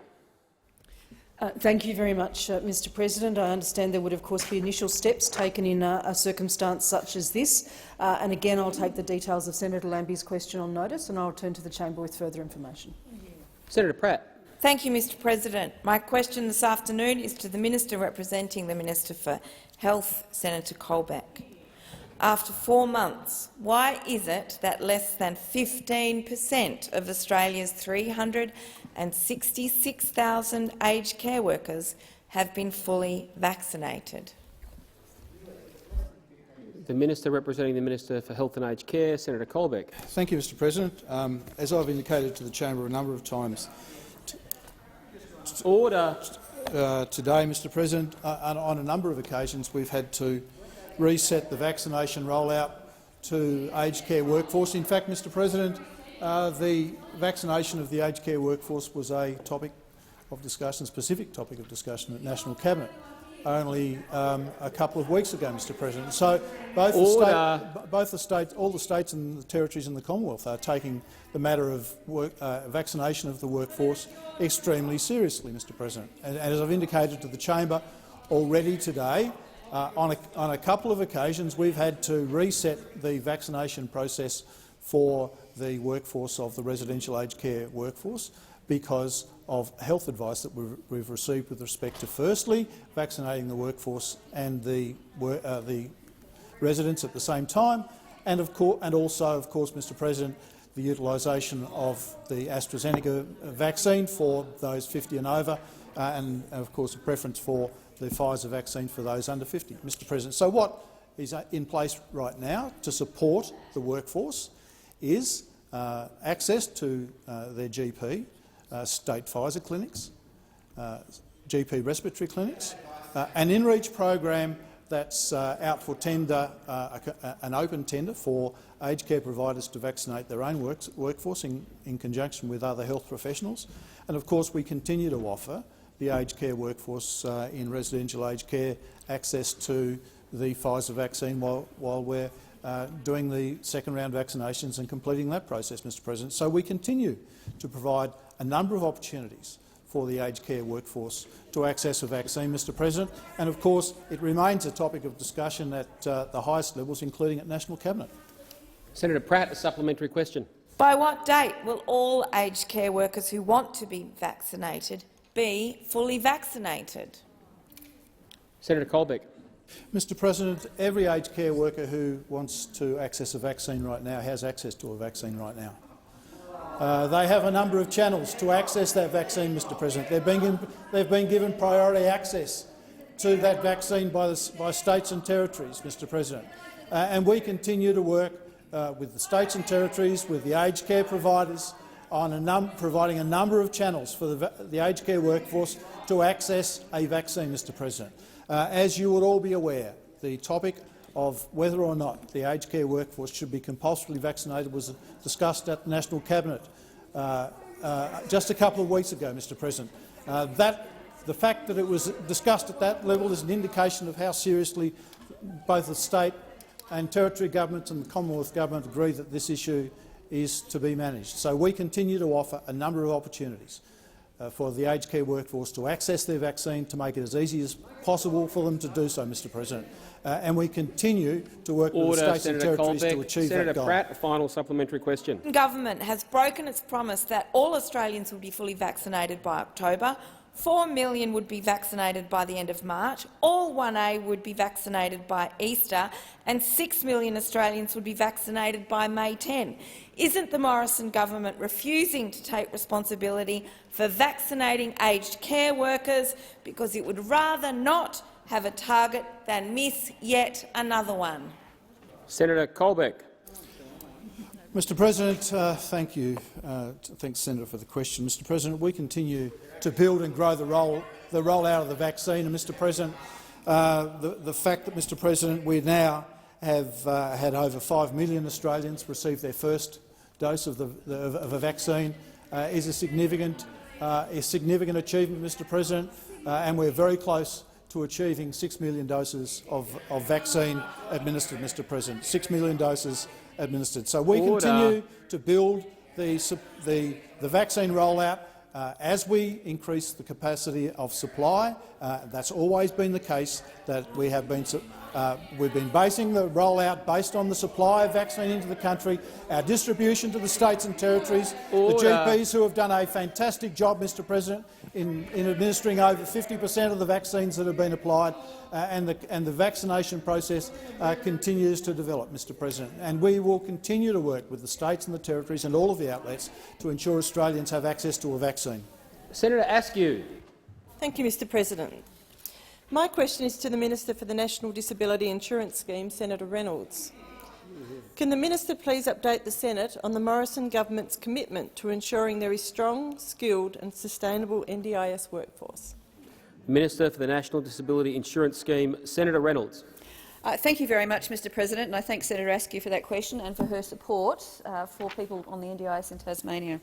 S6: Thank you very much, Mr President. I understand there would, of course, be initial steps taken in a circumstance such as this. And again, I'll take the details of Senator Lambie's question on notice and I'll return to the chamber with further information.
S1: Senator Pratt.
S14: Thank you, Mr President. My question this afternoon is to the Minister representing the Minister for Health, Senator Colbeck. After 4 months, why is it that less than 15% of Australia's 366,000 aged care workers have been fully vaccinated?
S1: The Minister representing the Minister for Health and Aged Care, Senator Colbeck.
S8: Thank you, Mr President. As I've indicated to the chamber a number of times—
S1: Order.
S8: today, Mr President, on a number of occasions we've had to reset the vaccination rollout to aged care workforce. In fact, Mr President, the vaccination of the aged care workforce was a topic of discussion, specific topic of discussion at National Cabinet only a couple of weeks ago, Mr President. So all the states and the territories in the Commonwealth are taking the matter of vaccination of the workforce extremely seriously, Mr President. And as I've indicated to the chamber already today, on a couple of occasions we've had to reset the vaccination process for the workforce of the residential aged care workforce because of health advice that we've received with respect to, firstly, vaccinating the workforce and the residents at the same time, and also, of course, Mr President, the utilisation of the AstraZeneca vaccine for those 50 and over, and of course a preference for the Pfizer vaccine for those under 50, Mr President. So what is in place right now to support the workforce is access to their GP, state Pfizer clinics, GP respiratory clinics, an in-reach program that's out for tender, an open tender for aged care providers to vaccinate their own workforce in conjunction with other health professionals. And of course we continue to offer the aged care workforce in residential aged care access to the Pfizer vaccine while we're doing the second round vaccinations and completing that process, Mr President. So we continue to provide a number of opportunities for the aged care workforce to access a vaccine, Mr President, and of course it remains a topic of discussion at the highest levels, including at National Cabinet.
S1: Senator Pratt, a supplementary question.
S14: By what date will all aged care workers who want to be vaccinated be fully vaccinated?
S1: Senator Colbeck.
S8: Mr President, every aged care worker who wants to access a vaccine right now has access to a vaccine right now. They have a number of channels to access that vaccine, Mr President. They've been given priority access to that vaccine by states and territories, Mr President. And we continue to work with the states and territories, with the aged care providers, on providing a number of channels for the aged care workforce to access a vaccine, Mr President. As you would all be aware, the topic of whether or not the aged care workforce should be compulsorily vaccinated was discussed at the National Cabinet just a couple of weeks ago, Mr President. The fact that it was discussed at that level is an indication of how seriously both the state and territory governments and the Commonwealth Government agree that this issue is to be managed. So we continue to offer a number of opportunities for the aged care workforce to access their vaccine, to make it as easy as possible for them to do so, Mr President. And we continue to work with the states and territories to achieve that goal.
S1: Senator Pratt, a final supplementary question.
S14: Government has broken its promise that all Australians will be fully vaccinated by October. 4 million would be vaccinated by the end of March, all 1A would be vaccinated by Easter, and 6 million Australians would be vaccinated by May 10. Isn't the Morrison government refusing to take responsibility for vaccinating aged care workers because it would rather not have a target than miss yet another one?
S1: Senator Colbeck.
S8: Mr President, thank you. Thanks, Senator, for the question. Mr President, we continue to build and grow the rollout of the vaccine. And, Mr President, the fact that, Mr President, we now have had over 5 million Australians receive their first dose of a vaccine is a significant achievement, Mr President, and we're very close to achieving 6 million doses of vaccine administered, Mr President. 6 million doses administered. So we continue to build the vaccine rollout as we increase the capacity of supply. That's always been the case, that we've been basing the rollout based on the supply of vaccine into the country, our distribution to the states and territories, the GPs who have done a fantastic job, Mr President, in administering over 50% of the vaccines that have been applied, and the vaccination process continues to develop, Mr President. And we will continue to work with the states and the territories and all of the outlets to ensure Australians have access to a vaccine.
S1: Senator Askew.
S15: Thank you, Mr President. My question is to the Minister for the National Disability Insurance Scheme, Senator Reynolds. Can the Minister please update the Senate on the Morrison government's commitment to ensuring there is strong, skilled and sustainable NDIS workforce?
S1: Minister for the National Disability Insurance Scheme, Senator Reynolds.
S3: Thank you very much, Mr President, and I thank Senator Askew for that question and for her support for people on the NDIS in Tasmania.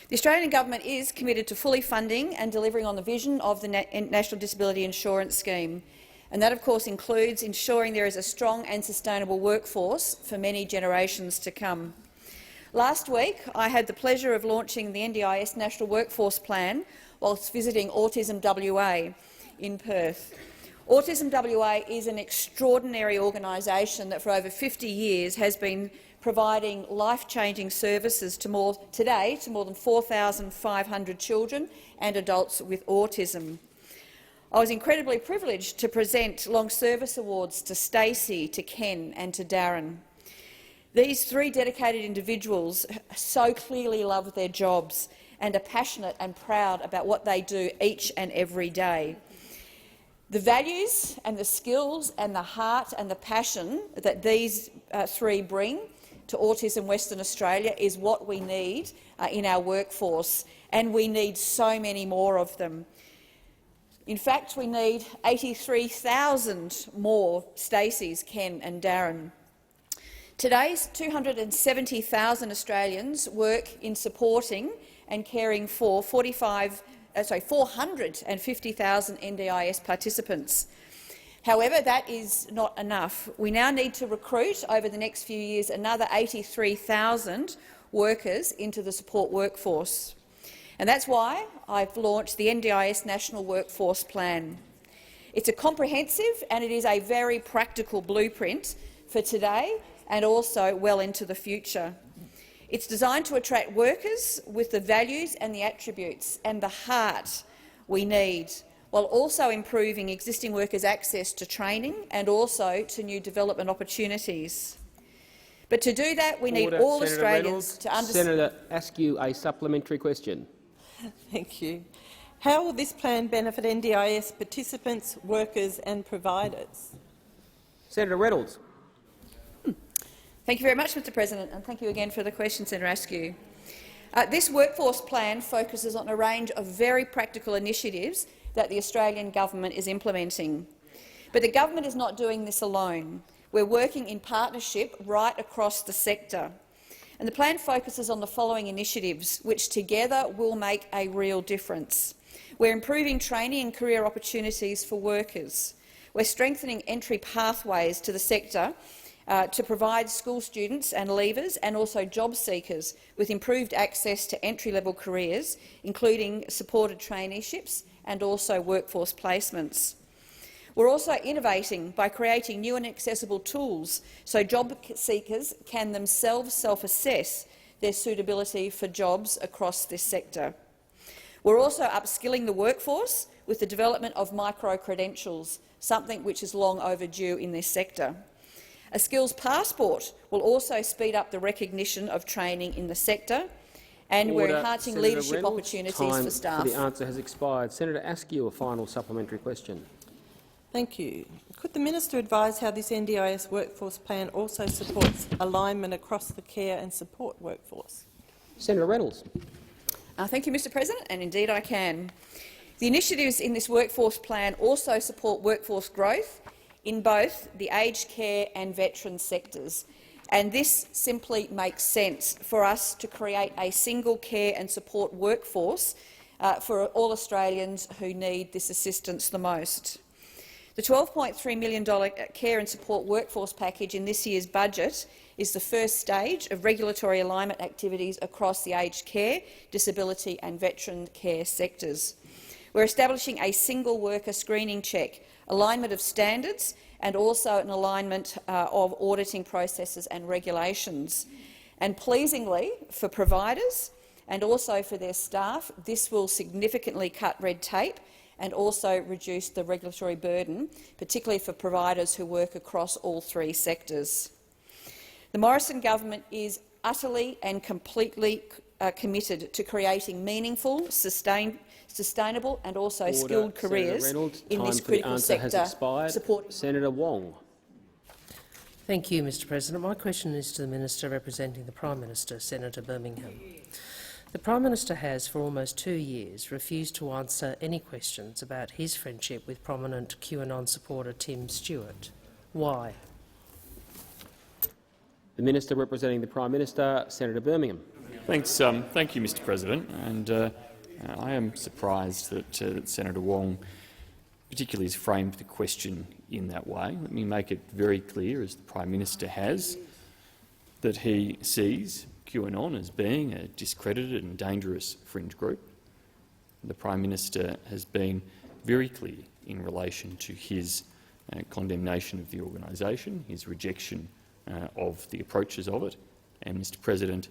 S3: The Australian Government is committed to fully funding and delivering on the vision of the National Disability Insurance Scheme, and that of course includes ensuring there is a strong and sustainable workforce for many generations to come. Last week I had the pleasure of launching the NDIS National Workforce Plan whilst visiting Autism WA in Perth. Autism WA is an extraordinary organisation that for over 50 years has been providing life-changing services to more than 4,500 children and adults with autism. I was incredibly privileged to present long service awards to Stacey, to Ken and to Darren. These three dedicated individuals so clearly love their jobs and are passionate and proud about what they do each and every day. The values and the skills and the heart and the passion that these three bring to Autism Western Australia is what we need in our workforce, and we need so many more of them. In fact, we need 83,000 more Stacey's, Ken and Darren. Today's 270,000 Australians work in supporting and caring for 450,000 NDIS participants. However, that is not enough. We now need to recruit over the next few years another 83,000 workers into the support workforce. And that's why I've launched the NDIS National Workforce Plan. It's a comprehensive and it is a very practical blueprint for today and also well into the future. It's designed to attract workers with the values and the attributes and the heart we need, while also improving existing workers' access to training and also to new development opportunities. But to do that, we need all
S1: Senator
S3: Australians
S1: Reynolds.
S3: to understand—
S1: Senator Askew, a supplementary question.
S15: Thank you. How will this plan benefit NDIS participants, workers and providers?
S1: Senator Reynolds.
S3: Thank you very much, Mr President, and thank you again for the question, Senator Askew. This workforce plan focuses on a range of very practical initiatives that the Australian Government is implementing. But the Government is not doing this alone. We're working in partnership right across the sector. And the plan focuses on the following initiatives, which together will make a real difference. We're improving training and career opportunities for workers. We're strengthening entry pathways to the sector to provide school students and leavers and also job seekers with improved access to entry-level careers, including supported traineeships and also workforce placements. We're also innovating by creating new and accessible tools so job seekers can themselves self-assess their suitability for jobs across this sector. We're also upskilling the workforce with the development of micro-credentials, something which is long overdue in this sector. A skills passport will also speed up the recognition of training in the sector, and we're enhancing leadership opportunities for staff.
S1: The answer has expired. Senator Askew, a final supplementary question.
S15: Thank you. Could the minister advise how this NDIS workforce plan also supports alignment across the care and support workforce?
S1: Senator Reynolds.
S3: Thank you, Mr President, and indeed I can. The initiatives in this workforce plan also support workforce growth in both the aged care and veteran sectors, and this simply makes sense for us to create a single care and support workforce for all Australians who need this assistance the most. The $12.3 million care and support workforce package in this year's budget is the first stage of regulatory alignment activities across the aged care, disability and veteran care sectors. We're establishing a single worker screening check, alignment of standards and also an alignment of auditing processes and regulations. And pleasingly, for providers and also for their staff, this will significantly cut red tape and also reduce the regulatory burden, particularly for providers who work across all three sectors. The Morrison government is utterly and completely committed to creating meaningful, sustainable and also skilled careers in this critical sector.
S1: Senator Wong.
S4: Thank you, Mr President. My question is to the Minister representing the Prime Minister, Senator Birmingham. The Prime Minister has, for almost 2 years, refused to answer any questions about his friendship with prominent QAnon supporter Tim Stewart. Why?
S1: The Minister representing the Prime Minister, Senator Birmingham.
S16: Thanks. Thank you, Mr. President. And I am surprised that Senator Wong particularly has framed the question in that way. Let me make it very clear, as the Prime Minister has, that he sees QAnon as being a discredited and dangerous fringe group. The Prime Minister has been very clear in relation to his condemnation of the organisation, his rejection of the approaches of it, and, Mr. President,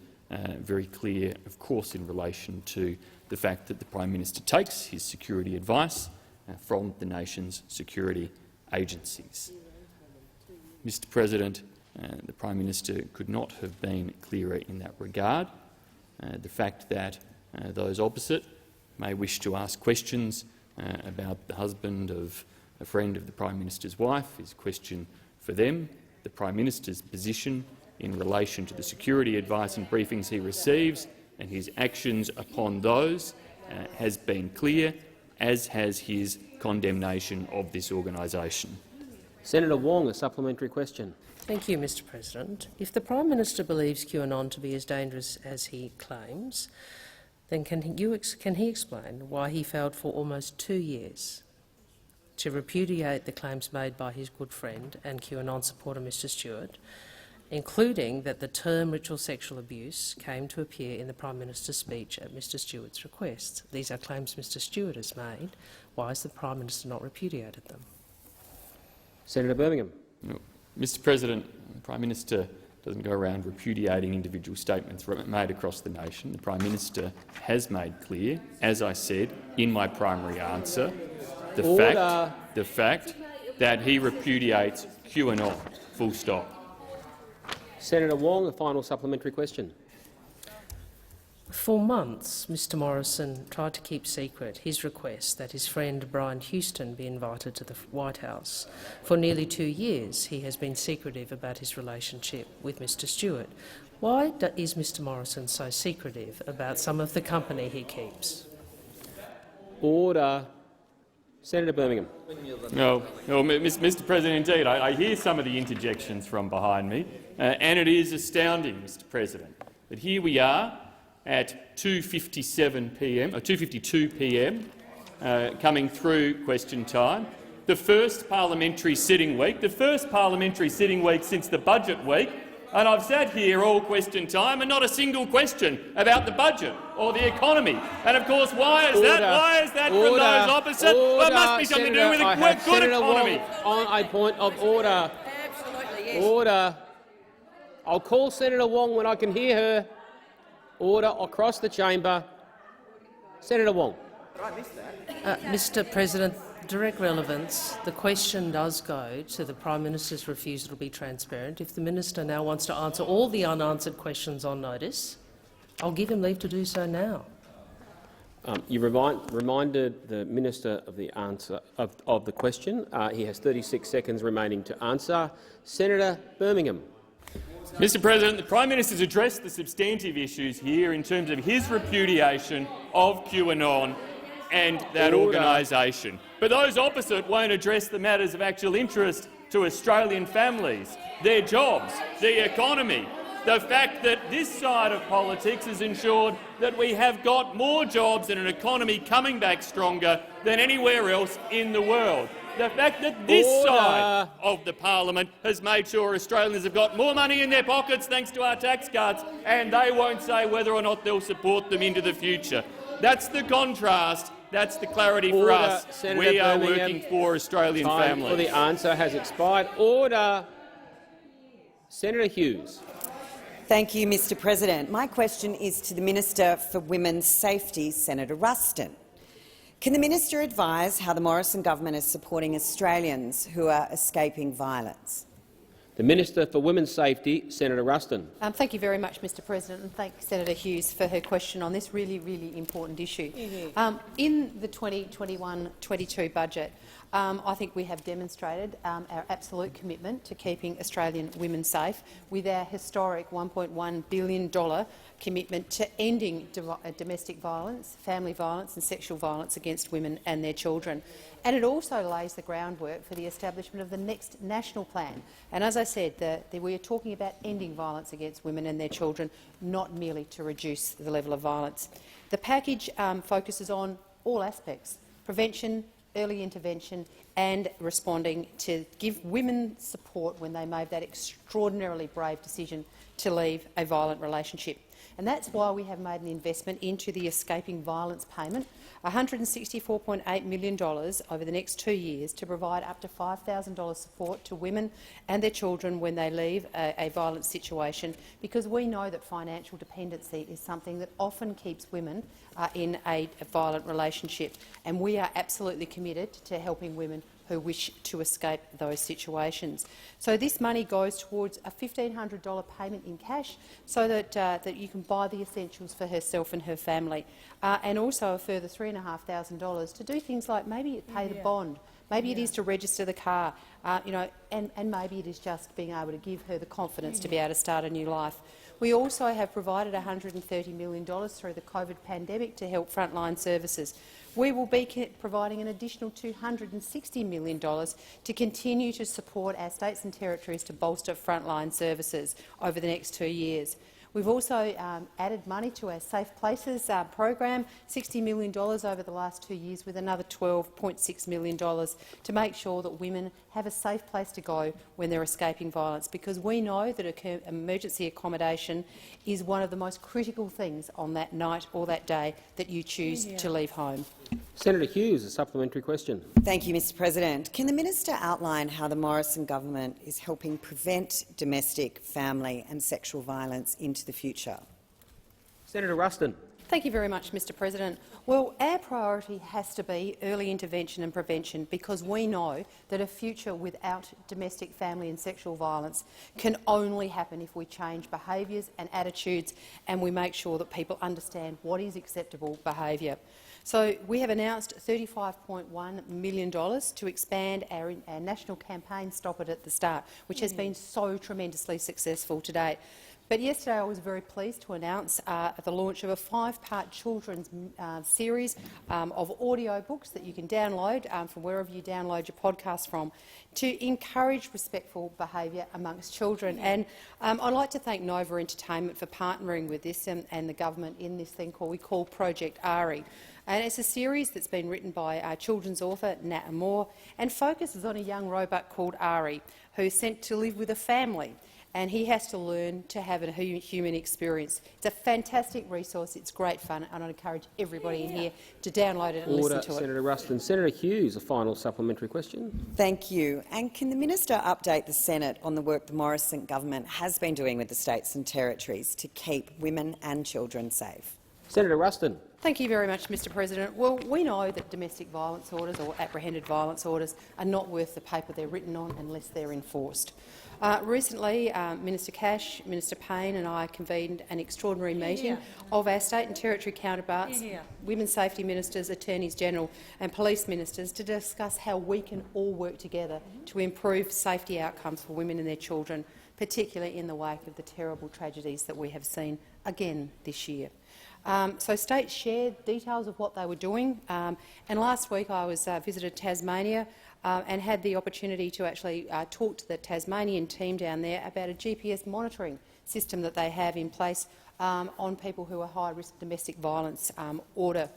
S16: very clear, of course, in relation to the fact that the Prime Minister takes his security advice from the nation's security agencies. Mr. President, the Prime Minister could not have been clearer in that regard. The fact that those opposite may wish to ask questions about the husband of a friend of the Prime Minister's wife is a question for them. The Prime Minister's position in relation to the security advice and briefings he receives and his actions upon those has been clear, as has his condemnation of this organisation.
S1: Senator Wong, a supplementary question.
S4: Thank you, Mr. President. If the Prime Minister believes QAnon to be as dangerous as he claims, then can he explain why he failed for almost 2 years to repudiate the claims made by his good friend and QAnon supporter Mr Stewart, including that the term ritual sexual abuse came to appear in the Prime Minister's speech at Mr Stewart's request? These are claims Mr Stewart has made. Why has the Prime Minister not repudiated them?
S1: Senator Birmingham.
S16: No. Mr. President, the Prime Minister doesn't go around repudiating individual statements made across the nation. The Prime Minister has made clear, as I said in my primary answer, the fact that he repudiates QAnon, full stop.
S1: Senator Wong, a final supplementary question.
S4: For months, Mr Morrison tried to keep secret his request that his friend Brian Houston be invited to the White House. For nearly 2 years, he has been secretive about his relationship with Mr Stewart. Why is Mr Morrison so secretive about some of the company he keeps?
S1: Order. Senator Birmingham.
S16: No, Mr. President, indeed, I hear some of the interjections from behind me, and it is astounding, Mr. President, that here we are at 2:57 p.m. or 2:52 p.m. Coming through question time, the first parliamentary sitting week since the budget week, and I've sat here all question time and not a single question about the budget or the economy. And of course, why is that? Why is that from those opposite? Well, it must be something to do with a good economy.
S1: On a point of order.
S3: Absolutely, yes.
S1: Order. I'll call Senator Wong when I can hear her. Order across the chamber. Senator Wong.
S4: Mr President, direct relevance. The question does go to the Prime Minister's refusal to be transparent. If the Minister now wants to answer all the unanswered questions on notice, I'll give him leave to do so now.
S1: You reminded the Minister of the answer of the question. He has 36 seconds remaining to answer. Senator Birmingham.
S16: Mr. President, the Prime Minister's addressed the substantive issues here in terms of his repudiation of QAnon and that organisation. But those opposite won't address the matters of actual interest to Australian families, their jobs, the economy, the fact that this side of politics has ensured that we have got more jobs and an economy coming back stronger than anywhere else in the world. The fact that this side of the parliament has made sure Australians have got more money in their pockets thanks to our tax cuts, and they won't say whether or not they'll support them into the future. That's the contrast. That's the clarity for us.
S1: Senator
S16: we are
S1: Birmingham.
S16: working for Australian
S1: Time
S16: families.
S1: for the answer has expired. Order. Senator Hughes.
S17: Thank you, Mr. President. My question is to the Minister for Women's Safety, Senator Ruston. Can the minister advise how the Morrison government is supporting Australians who are escaping violence?
S1: The Minister for Women's Safety, Senator Ruston.
S18: Thank you very much, Mr. President, and thank Senator Hughes for her question on this really, really important issue. In the 2021-22 budget, I think we have demonstrated our absolute commitment to keeping Australian women safe with our historic $1.1 billion commitment to ending domestic violence, family violence and sexual violence against women and their children. And it also lays the groundwork for the establishment of the next national plan. And as I said, we are talking about ending violence against women and their children, not merely to reduce the level of violence. The package focuses on all aspects: prevention, early intervention and responding to give women support when they made that extraordinarily brave decision to leave a violent relationship. And that's why we have made an investment into the escaping violence payment, $164.8 million over the next 2 years to provide up to $5,000 support to women and their children when they leave a violent situation, because we know that financial dependency is something that often keeps women in a violent relationship, and we are absolutely committed to helping women who wish to escape those situations. So this money goes towards a $1,500 payment in cash so that you can buy the essentials for herself and her family, and also a further $3,500 to do things like maybe pay the bond, maybe it is to register the car, and maybe it is just being able to give her the confidence to be able to start a new life. We also have provided $130 million through the COVID pandemic to help frontline services. We will be providing an additional $260 million to continue to support our states and territories to bolster frontline services over the next 2 years. We've also added money to our Safe Places program, $60 million over the last 2 years, with another $12.6 million to make sure that women have a safe place to go when they're escaping violence, because we know that emergency accommodation is one of the most critical things on that night or that day that you choose to leave home.
S1: Senator Hughes, a supplementary question.
S17: Thank you, Mr President. Can the minister outline how the Morrison government is helping prevent domestic, family and sexual violence into the future?
S1: Senator Ruston.
S18: Thank you very much, Mr President. Well, our priority has to be early intervention and prevention, because we know that a future without domestic, family and sexual violence can only happen if we change behaviours and attitudes and we make sure that people understand what is acceptable behaviour. So we have announced $35.1 million to expand our national campaign Stop It at the Start, which has been so tremendously successful to date. But yesterday I was very pleased to announce the launch of a 5-part children's series of audio books that you can download from wherever you download your podcast from, to encourage respectful behaviour amongst children. And I'd like to thank Nova Entertainment for partnering with this and the government in this thing we call Project Ari. And it's a series that's been written by our children's author, Nat Moore, and focuses on a young robot called Ari, who's sent to live with a family, and he has to learn to have a human experience. It's a fantastic resource, it's great fun, and I'd encourage everybody in here to download it and listen to it.
S1: Senator Ruston. Senator Hughes, a final supplementary question.
S17: Thank you. And can the minister update the Senate on the work the Morrison government has been doing with the states and territories to keep women and children safe?
S1: Senator Ruston.
S18: Thank you very much, Mr President. Well, we know that domestic violence orders or apprehended violence orders are not worth the paper they're written on unless they're enforced. Recently, Minister Cash, Minister Payne and I convened an extraordinary meeting of our state and territory counterparts, women's safety ministers, attorneys general and police ministers to discuss how we can all work together to improve safety outcomes for women and their children, particularly in the wake of the terrible tragedies that we have seen again this year. So states shared details of what they were doing, and last week I visited Tasmania and had the opportunity to actually talk to the Tasmanian team down there about a GPS monitoring system that they have in place on people who are high-risk domestic violence order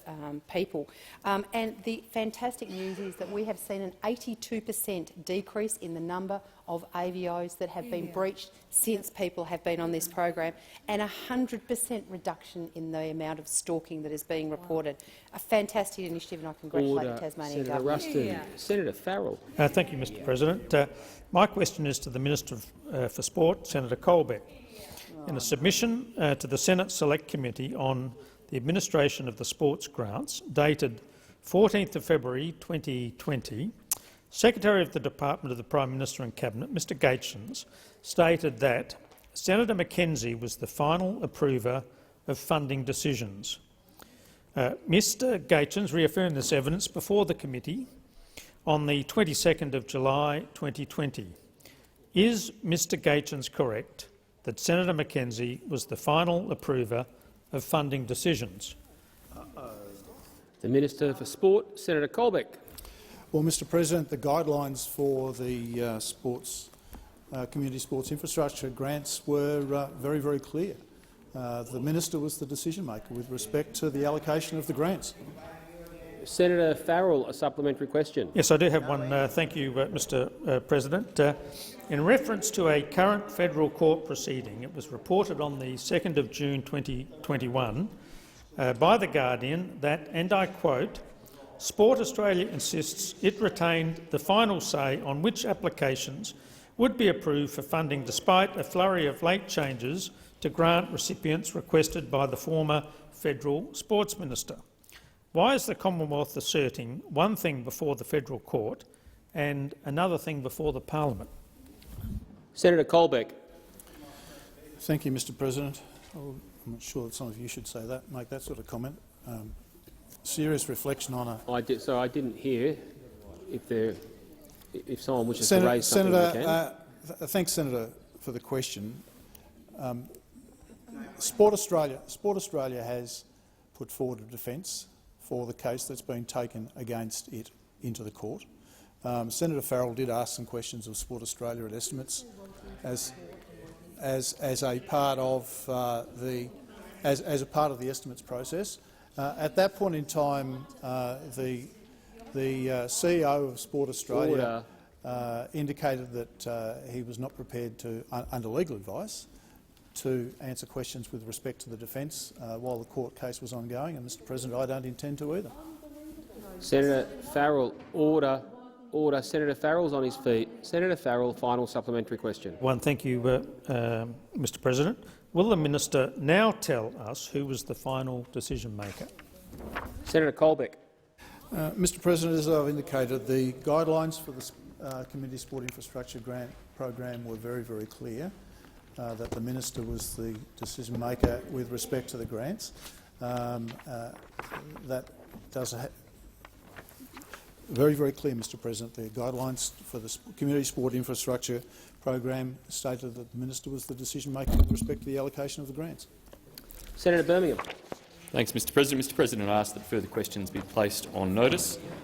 S18: people. And the fantastic news is that we have seen an 82% decrease in the number of AVOs that have been breached since people have been on this program, and a 100% reduction in the amount of stalking that is being reported. A fantastic initiative, and I congratulate the Tasmanian
S1: Senator
S18: government.
S1: Ruston. Senator Farrell.
S19: Thank you, Mr President. My question is to the Minister for Sport, Senator Colbeck. In a submission to the Senate Select Committee on the administration of the sports grants, dated 14th of February 2020, Secretary of the Department of the Prime Minister and Cabinet, Mr Gaetjens, stated that Senator McKenzie was the final approver of funding decisions. Mr Gaetjens reaffirmed this evidence before the committee on the 22nd of July 2020. Is Mr Gaetjens correct that Senator McKenzie was the final approver of funding decisions?
S1: The Minister for Sport, Senator Colbeck.
S8: Well, Mr President, the guidelines for the community sports infrastructure grants were very, very clear. The minister was the decision-maker with respect to the allocation of the grants.
S1: Senator Farrell, a supplementary question.
S19: Yes, I do have one. Thank you, Mr President. In reference to a current federal court proceeding, it was reported on the 2nd of June 2021 by The Guardian that, and I quote, "Sport Australia insists it retained the final say on which applications would be approved for funding despite a flurry of late changes to grant recipients requested by the former federal sports minister." Why is the Commonwealth asserting one thing before the federal court and another thing before the parliament?
S1: Senator Colbeck.
S8: Thank you, Mr President. I'm not sure that some of you should say that, make that sort of comment. Serious reflection on a...
S1: I didn't hear if someone wishes to raise something.
S8: Senator, thanks, Senator, for the question. Sport Australia has put forward a defence for the case that's been taken against it into the court. Senator Farrell did ask some questions of Sport Australia at estimates as a part of the estimates process. At that point in time, the CEO of Sport Australia indicated that he was not prepared to, under legal advice, to answer questions with respect to the defence while the court case was ongoing, and Mr President, I don't intend to either.
S1: Senator Farrell, order. Order. Senator Farrell's on his feet. Senator Farrell, final supplementary question.
S19: One, thank you, Mr President. Will the minister now tell us who was the final decision-maker?
S1: Senator Colbeck.
S8: Mr President, as I've indicated, the guidelines for the Community Sport Infrastructure Grant program were very, very clear, that the minister was the decision-maker with respect to the grants. That does very, very clear, Mr President. The guidelines for the Community Sport Infrastructure program stated that the minister was the decision-maker with respect to the allocation of the grants.
S1: Senator Birmingham.
S16: Thanks, Mr President. Mr President, I ask that further questions be placed on notice.